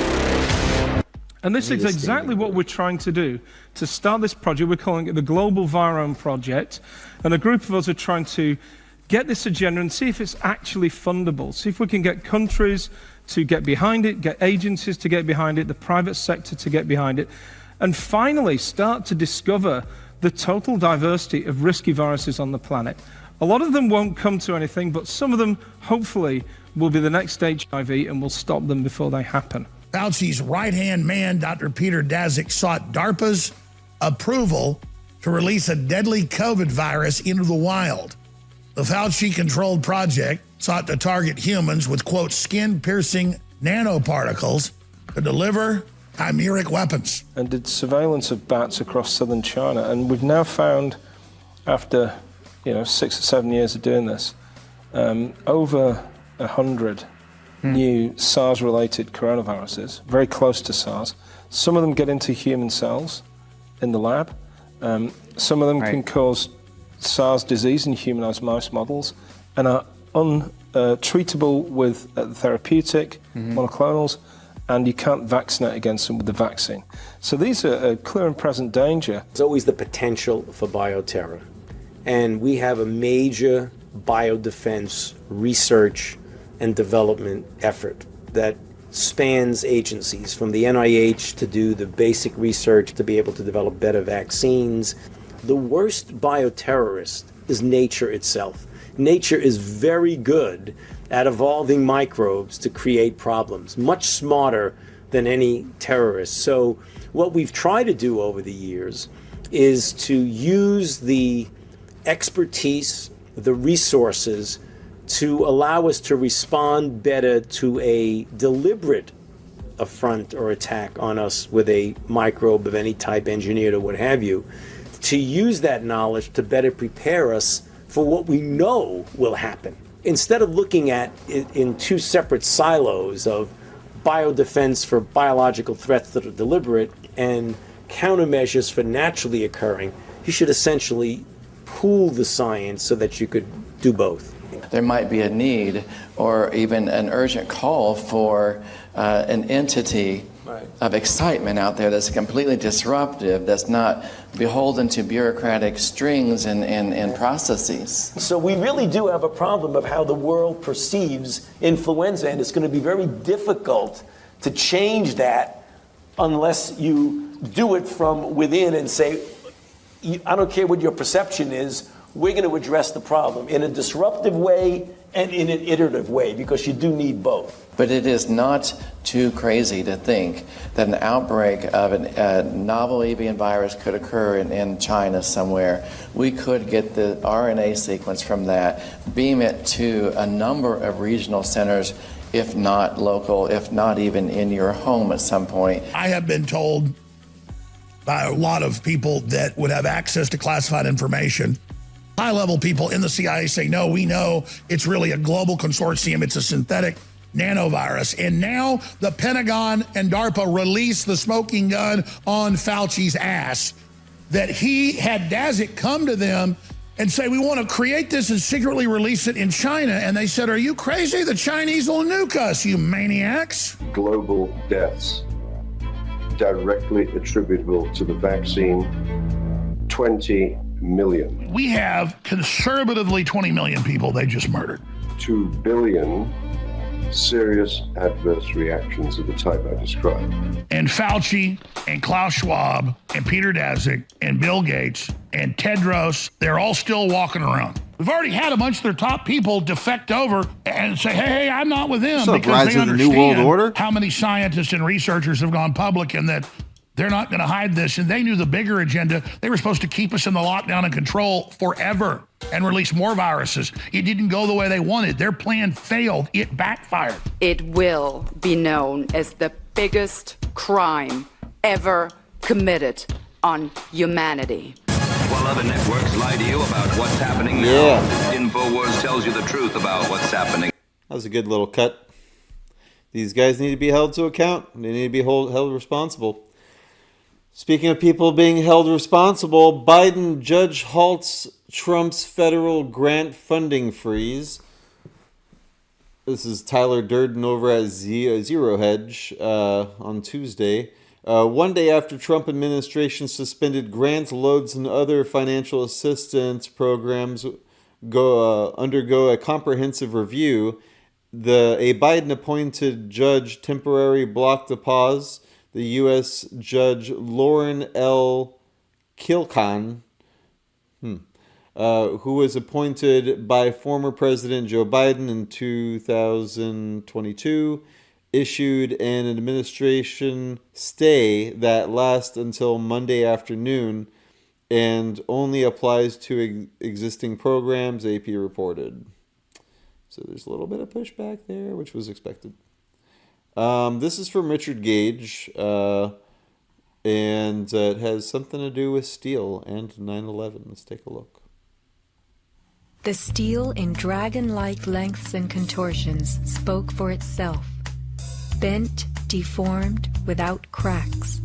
[SPEAKER 12] And this is exactly what we're trying to do. To start this project, we're calling it the Global Virome Project. And a group of us are trying to get this agenda and see if it's actually fundable. See if we can get countries to get behind it, get agencies to get behind it, the private sector to get behind it. And finally, start to discover the total diversity of risky viruses on the planet. A lot of them won't come to anything, but some of them, hopefully, will be the next HIV and will stop them before they happen.
[SPEAKER 11] Fauci's right-hand man, Dr. Peter Daszak, sought DARPA's approval to release a deadly COVID virus into the wild. The Fauci-controlled project sought to target humans with, quote, skin-piercing nanoparticles to deliver chimeric weapons.
[SPEAKER 13] And did surveillance of bats across southern China. And we've now found, after 6 or 7 years of doing this, over 100 new SARS-related coronaviruses, very close to SARS. Some of them get into human cells in the lab. Some of them can cause SARS disease in humanized mouse models and are untreatable with therapeutic monoclonals, and you can't vaccinate against them with the vaccine. So these are a clear and present danger.
[SPEAKER 14] There's always the potential for bioterror. And we have a major biodefense research and development effort that spans agencies, from the NIH to do the basic research to be able to develop better vaccines. The worst bioterrorist is nature itself. Nature is very good at evolving microbes to create problems, much smarter than any terrorist. So what we've tried to do over the years is to use the expertise, the resources to allow us to respond better to a deliberate affront or attack on us with a microbe of any type, engineered or what have you, to use that knowledge to better prepare us for what we know will happen. Instead of looking at it in two separate silos of biodefense for biological threats that are deliberate and countermeasures for naturally occurring, you should essentially pool the science so that you could do both.
[SPEAKER 15] There might be a need or even an urgent call for an entity of excitement out there that's completely disruptive, that's not beholden to bureaucratic strings and processes.
[SPEAKER 14] So we really do have a problem of how the world perceives influenza, and it's going to be very difficult to change that unless you do it from within and say, I don't care what your perception is, we're going to address the problem in a disruptive way and in an iterative way, because you do need both.
[SPEAKER 15] But it is not too crazy to think that an outbreak of a novel avian virus could occur in China somewhere. We could get the RNA sequence from that, beam it to a number of regional centers, if not local, if not even in your home at some point.
[SPEAKER 11] I have been told by a lot of people that would have access to classified information, high-level people in the CIA say, no, we know it's really a global consortium, it's a synthetic nanovirus. And now the Pentagon and DARPA released the smoking gun on Fauci's ass, that he had Daszak come to them and say, we want to create this and secretly release it in China. And they said, are you crazy? The Chinese will nuke us, you maniacs.
[SPEAKER 16] Global deaths directly attributable to the vaccine, 20 million.
[SPEAKER 11] We have conservatively 20 million people they just murdered.
[SPEAKER 16] 2 billion serious adverse reactions of the type I described.
[SPEAKER 11] And Fauci and Klaus Schwab and Peter Daszak and Bill Gates and Tedros, they're all still walking around. We've already had a bunch of their top people defect over and say, hey, I'm not with them, because they understand how many scientists and researchers have gone public and that they're not going to hide this. And they knew the bigger agenda. They were supposed to keep us in the lockdown and control forever and release more viruses. It didn't go the way they wanted. Their plan failed. It backfired.
[SPEAKER 17] It will be known as the biggest crime ever committed on humanity.
[SPEAKER 18] While other networks lie to you about what's happening now, Infowars tells you the truth about what's happening.
[SPEAKER 1] That was a good little cut. These guys need to be held to account. They need to be held responsible. Speaking of people being held responsible, Biden judge halts Trump's federal grant funding freeze. This is Tyler Durden over at Zero Hedge on Tuesday. One day after Trump administration suspended grants, loads, and other financial assistance programs undergo a comprehensive review, a Biden-appointed judge temporarily blocked the pause. The U.S. Judge Lauren L. Kilcan, who was appointed by former President Joe Biden in 2022, issued an administration stay that lasts until Monday afternoon and only applies to existing programs, AP reported. So there's a little bit of pushback there, which was expected. This is from Richard Gage, and it has something to do with steel and 9/11. Let's take a look.
[SPEAKER 19] The steel in dragon-like lengths and contortions spoke for itself. Bent, deformed, without cracks.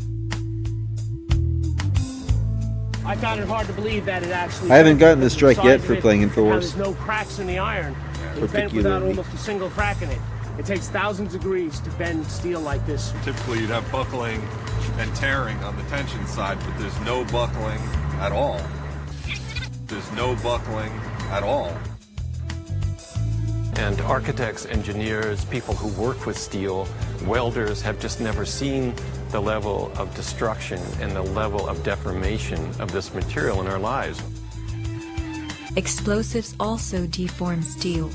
[SPEAKER 20] I found it hard to believe that it actually...
[SPEAKER 1] I haven't gotten the strike yet for playing Infowars.
[SPEAKER 20] There's no cracks in the iron. It's bent without almost a single crack in it. It takes thousands of degrees to bend steel like this.
[SPEAKER 21] Typically you'd have buckling and tearing on the tension side, but there's no buckling at all. There's no buckling at all.
[SPEAKER 22] And architects, engineers, people who work with steel, welders have just never seen the level of destruction and the level of deformation of this material in our lives.
[SPEAKER 19] Explosives also deform steel.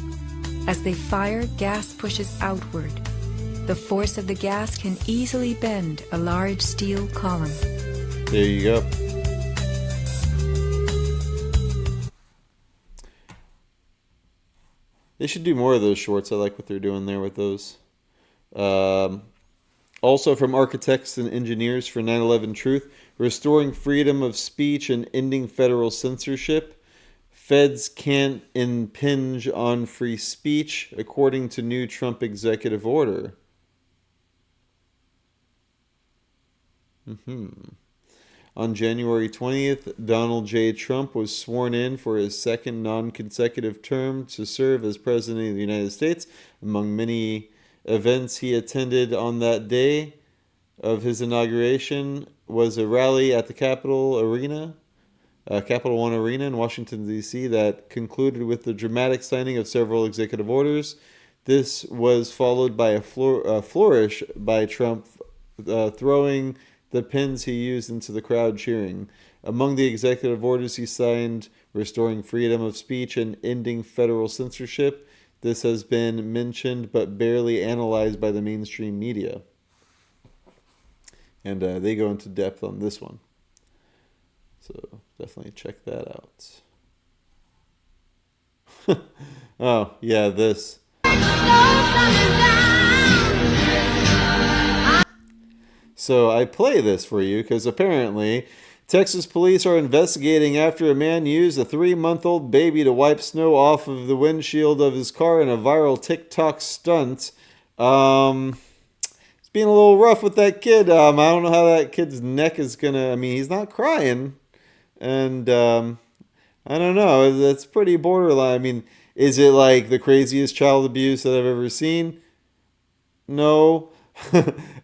[SPEAKER 19] As they fire, gas pushes outward. The force of the gas can easily bend a large steel column.
[SPEAKER 1] There you go. They should do more of those shorts. I like what they're doing there with those. Also from Architects and Engineers for 9/11 Truth, restoring freedom of speech and ending federal censorship. Feds can't impinge on free speech, according to new Trump executive order. On January 20th, Donald J. Trump was sworn in for his second non-consecutive term to serve as President of the United States. Among many events he attended on that day of his inauguration was a rally at the Capitol One Arena in Washington, D.C. that concluded with the dramatic signing of several executive orders. This was followed by a flourish by Trump throwing the pins he used into the crowd cheering. Among the executive orders he signed, restoring freedom of speech and ending federal censorship. This has been mentioned but barely analyzed by the mainstream media. And they go into depth on this one. So definitely check that out. Oh, yeah, this. So I play this for you because apparently Texas police are investigating after a man used a 3-month-old baby to wipe snow off of the windshield of his car in a viral TikTok stunt. It's being a little rough with that kid. I don't know how that kid's neck is gonna... I mean, he's not crying. And I don't know. That's pretty borderline. I mean, is it like the craziest child abuse that I've ever seen? No.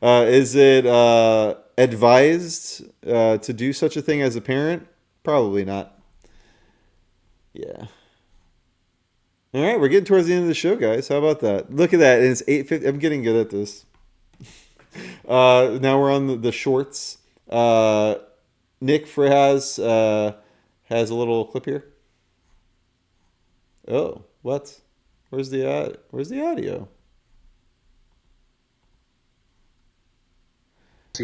[SPEAKER 1] Is it advised to do such a thing as a parent? Probably not. Yeah. All right, we're getting towards the end of the show, guys. How about that? Look at that. It's 8:50. I'm getting good at this. Now we're on the shorts. Nick Fraz has a little clip here. Oh, what? Where's the audio?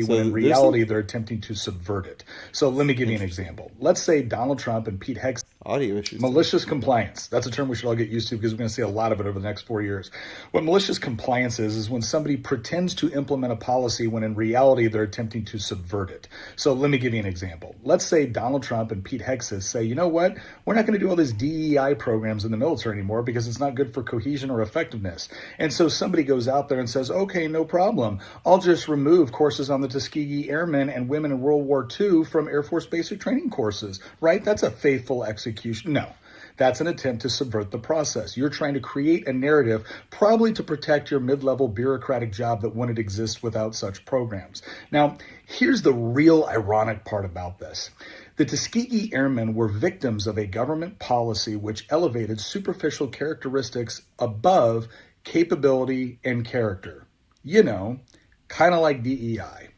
[SPEAKER 2] When in reality, they're attempting to subvert it. So let me give you an example. Let's say Donald Trump and Pete Hegseth.
[SPEAKER 1] Audio issues.
[SPEAKER 2] Malicious compliance. That's a term we should all get used to because we're going to see a lot of it over the next 4 years. What malicious compliance is when somebody pretends to implement a policy when in reality, they're attempting to subvert it. So let me give you an example. Let's say Donald Trump and Pete Hegseth say, you know what? We're not going to do all these DEI programs in the military anymore because it's not good for cohesion or effectiveness. And so somebody goes out there and says, okay, no problem. I'll just remove courses on the Tuskegee Airmen and women in World War II from Air Force basic training courses, right? That's a faithful execution. No, that's an attempt to subvert the process. You're trying to create a narrative probably to protect your mid-level bureaucratic job that wouldn't exist without such programs. Now, here's the real ironic part about this. The Tuskegee Airmen were victims of a government policy which elevated superficial characteristics above capability and character. You know, kind of like DEI.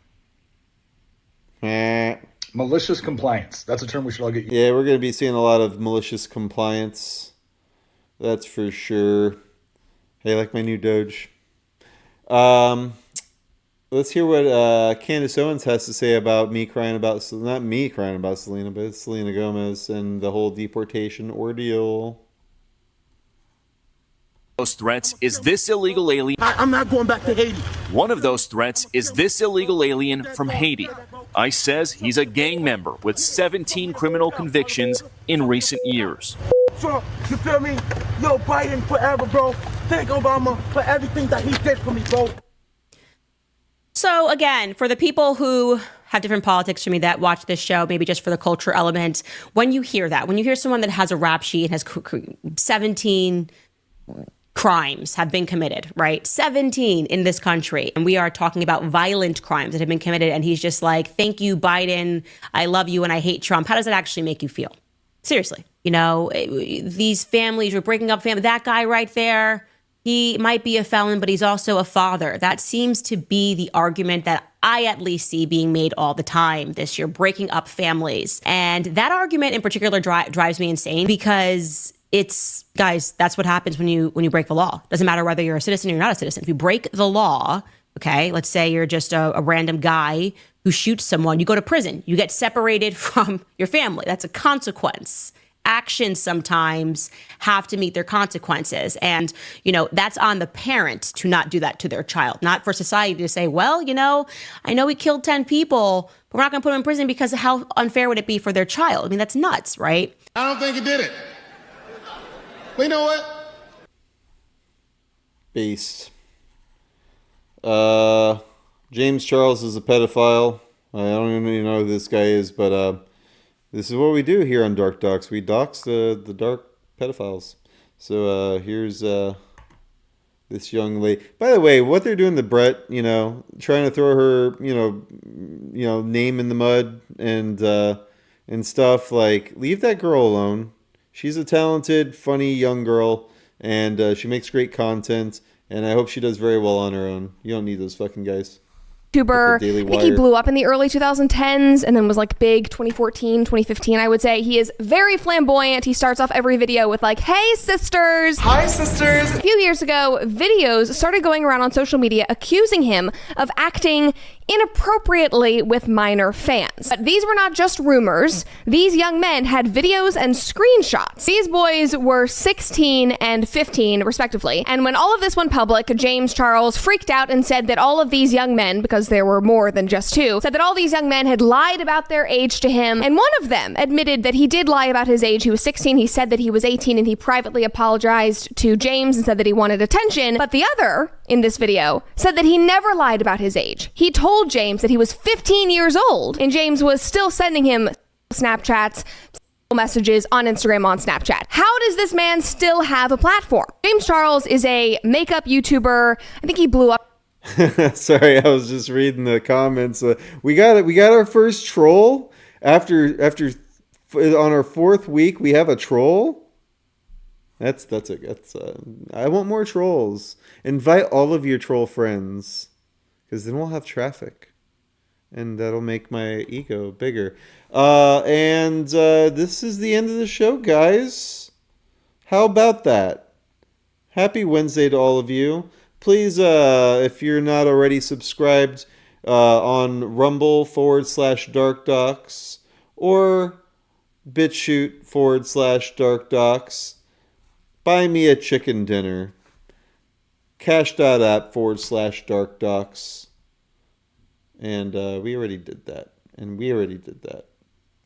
[SPEAKER 2] Malicious compliance. That's a term we should all get used to.
[SPEAKER 1] Yeah, we're going to be seeing a lot of malicious compliance. That's for sure. Hey, like my new Doge. Let's hear what Candace Owens has to say about me crying about... Not me crying about Selena, but Selena Gomez and the whole deportation ordeal.
[SPEAKER 4] Those threats is this illegal alien.
[SPEAKER 23] I'm not going back to Haiti.
[SPEAKER 4] One of those threats is this illegal alien from Haiti. ICE says he's a gang member with 17 criminal convictions in recent years.
[SPEAKER 23] So, you feel me? Yo, Biden forever, bro. Thank Obama for everything that he did for me, bro.
[SPEAKER 24] So again, for the people who have different politics from me that watch this show, maybe just for the culture element, when you hear that, when you hear someone that has a rap sheet and has 17 crimes have been committed, right? 17 in this country. And we are talking about violent crimes that have been committed. And he's just like, thank you, Biden. I love you and I hate Trump. How does that actually make you feel? Seriously. You know, these families, we're breaking up family. That guy right there, he might be a felon, but he's also a father. That seems to be the argument that I at least see being made all the time this year, breaking up families. And that argument in particular drives me insane because it's, guys, that's what happens when you break the law. Doesn't matter whether you're a citizen or you're not a citizen. If you break the law, okay, let's say you're just a random guy who shoots someone, you go to prison. You get separated from your family. That's a consequence. actions sometimes have to meet their consequences. And, that's on the parent to not do that to their child, not for society to say, well, I know he killed 10 people, but we're not going to put him in prison because how unfair would it be for their child? I mean, that's nuts, right?
[SPEAKER 3] I don't think he did it. But you know what?
[SPEAKER 1] Beast. James Charles is a pedophile. I don't even know who this guy is, but this is what we do here on DarkDox. We dox the dark pedophiles. So here's this young lady. By the way, what they're doing to Brett, trying to throw her, name in the mud and stuff, like, leave that girl alone. She's a talented, funny young girl, and she makes great content, and I hope she does very well on her own. You don't need those fucking guys.
[SPEAKER 6] YouTuber. I think he blew up in the early 2010s and then was like big 2014, 2015, I would say. He is very flamboyant. He starts off every video with like, hey, sisters.
[SPEAKER 3] Hi, sisters.
[SPEAKER 6] A few years ago, videos started going around on social media accusing him of acting inappropriately with minor fans. But these were not just rumors. These young men had videos and screenshots. These boys were 16 and 15, respectively. And when all of this went public, James Charles freaked out and said that all of these young men, because there were more than just two, said that all these young men had lied about their age to him. And one of them admitted that he did lie about his age. He was 16. He said that he was 18, and he privately apologized to James and said that he wanted attention. But the other, in this video, said that he never lied about his age. He told James that he was 15 years old, and James was still sending him Snapchats, messages on Instagram, on Snapchat. How does this man still have a platform? James Charles is a makeup YouTuber. I think he blew up.
[SPEAKER 1] Sorry, I was just reading the comments. We got our first troll after on our fourth week. We have a troll. That's I want more trolls. Invite all of your troll friends, because then we'll have traffic, and that'll make my ego bigger. And this is the end of the show, guys. How about that? Happy Wednesday to all of you. Please, if you're not already subscribed on Rumble /DarkDox or BitChute /DarkDox, buy me a chicken dinner. Cash.app /DarkDox. And we already did that.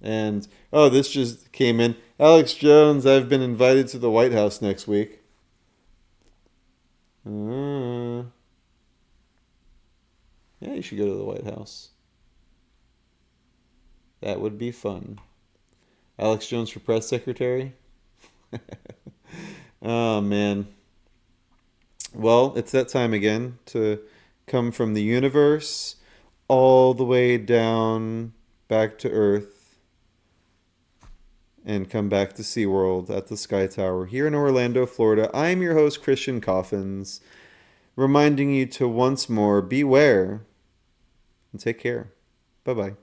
[SPEAKER 1] And, oh, this just came in. Alex Jones, I've been invited to the White House next week. Yeah, you should go to the White House. That would be fun. Alex Jones for press secretary? Oh, man. Well, it's that time again to come from the universe all the way down back to Earth and come back to SeaWorld at the Sky Tower here in Orlando, Florida. I'm your host, Christian Coffins, reminding you to once more beware and take care. Bye-bye.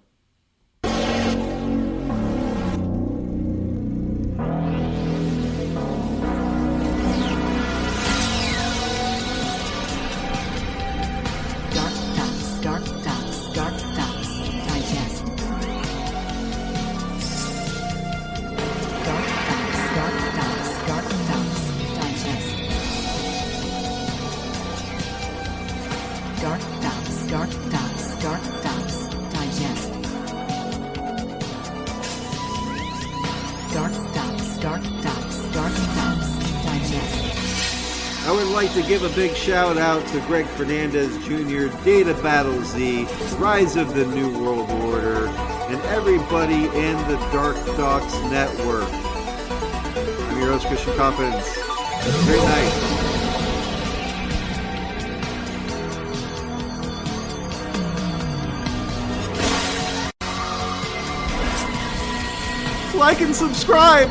[SPEAKER 1] I would like to give a big shout out to Greg Fernandez Jr., Data Battle Z, Rise of the New World Order, and everybody in the DarkDox Network. I'm your host, Christian Coffins. Have a great night. Like and subscribe!